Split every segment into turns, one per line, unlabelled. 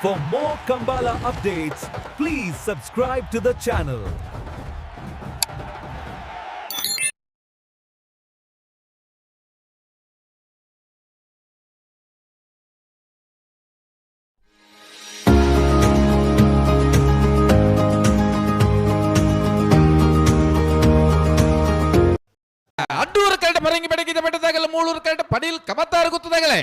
For more Kambala updates, please subscribe to the channel.
Adduru correct ಮರಂಗಿ ಬೆಡಗಿದ ಬೆಟ್ಟದಾಗಲ್ಲ Moolur correct Padil ಕಬತ್ತಾರು ಗೊತ್ತದಾಗಲೇ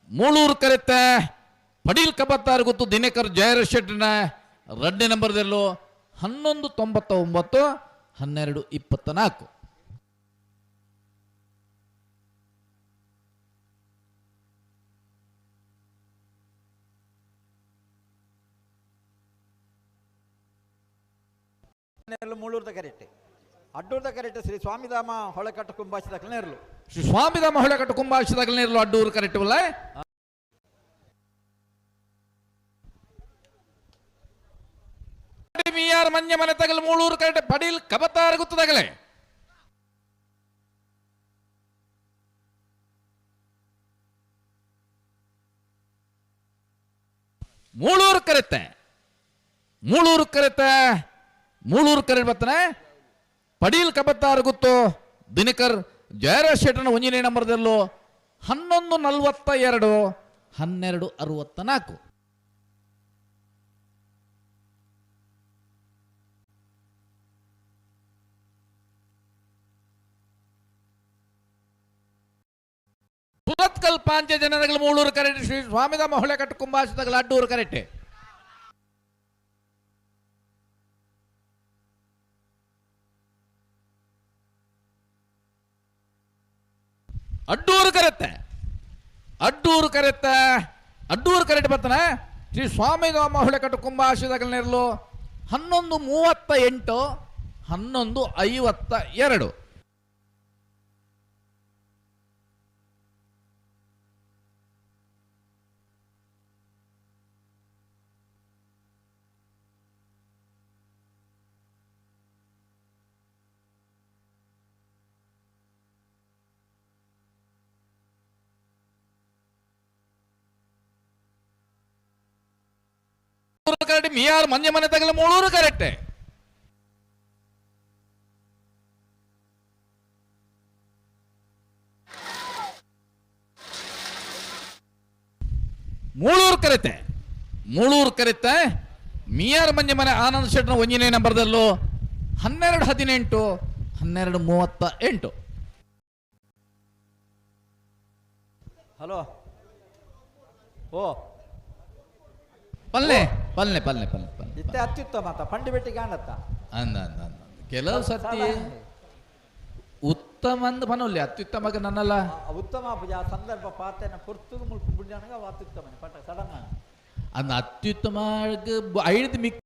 ಮೂಳೂರು ಕರೆತ್ತೆ ಪಡೀಲ್ ಕಬತ್ತಾರು ಗೊತ್ತು ದಿನಕರ್ ಜಯರ ಶೆಟ್ಟಿನ ರಡ್ಡೆ ನಂಬರ್ದಲ್ಲೂ 1199 1224.
ಮೂಳೂರ್ದ ಕರೆಕ್ಟ್ ಅಡ್ಡೂರ್ದ ಕರೆಕ್ಟ್ ಶ್ರೀ ಸ್ವಾಮಿಧಾಮ ಹೊಳೆಕಟ್ಟು ಕುಂಭಾಷಿದ ನೇರ್ಲು
ಶ್ರೀ ಸ್ವಾಮಿಧಾಮ ಹೊಳೆಕಟ್ಟು ಕುಂಭಾಷಿದಾಗಲೇ ಇರಲು ಅಡ್ಡೂರು ಕರೆಕ್ಟ್ ಬಲ್ಲ ಮಿಯಾರ್ ಮಂಜ ಮನೆ ತಗಲು ಮೂಳೂರು ಕರೆಕ್ಟ್ ಪಡೀಲ್ ಕಬತ್ತಾರು ಗೊತ್ತದಾಗಲೇ ಮೂಳೂರು ಕರೆಕ್ಟ್ ಬರ್ತಾನೆ ಪಡೀಲ್ ಕಬತ್ತಾರು ಗೊತ್ತು ದಿನಕರ್ ಜಯರಾಜ್ ಶೆಟ್ಟನ ಒಂಜಿನೇ ನಂಬರ್ದಲ್ಲೂ 1142 1264. ಸುರತ್ಕಲ್ ಪಾಂಚ ಜನಗಳ ಮೂಳೂರು ಕರೆಕ್ಟ್ ಶ್ರೀ ಸ್ವಾಮಿಧಾಮ ಹೊಳೆಕಟ್ಟು ಕುಂಭಾಷಿದಾಗಲ ಅಡ್ಡೂರು ಕರೆಕ್ಟ್ ಅಡ್ಡೂರು ಕರೆಕ್ಟ್ ಬರ್ತಾನೆ ಶ್ರೀ ಸ್ವಾಮಿಧಾಮ ಹೊಳೆಕಟ್ಟು ಕುಂಭಾಷಿದಾಗಲಿರಲು 1138 1152. ಕರೆಕ್ಟ್ ಮಿಯಾರ್ ಮಂಜ ಮನೆ ತಗಲ ಮೂಳೂರು ಕರೆಕ್ಟ್ ಮೂಳೂರು ಕರೆಕ್ಟ್ ಮಿಯಾರ್ ಮಂಜ ಮನೆ ಆನಂದ್ ಶೆಟ್ನ ಒಂಜಿನೇ ನಂಬರ್ದಲ್ಲೂ 1218 1238.
ಹಲೋ ಓ
ಪಲ್ಲೆ
ಇತ್ತೆ ಅತ್ಯುತ್ತಮ ಅಂತ ಪಂಡಿ ಬೆಟ್ಟಿ ಕಾಣತ್ತ
ಅಂದ ಕೆಲವು ಸತಿ ಉತ್ತಮ ಅಂದ ಪನೊಲ್ಲಿ ಅತ್ಯುತ್ತಮ ನನ್ನಲ್ಲ
ಉತ್ತಮ ಆ ಸಂದರ್ಭ ಪಾತೆನ ಪುರ್ತುಗು ಮುಲ್ಪು ಬುಡ್ಯಾನಗ ಅತ್ಯುತ್ತಮ ಪಟ ಸಡನ್
ಅಂದ ಅತ್ಯುತ್ತಮ ಐದು ಮಿಕ್ಕ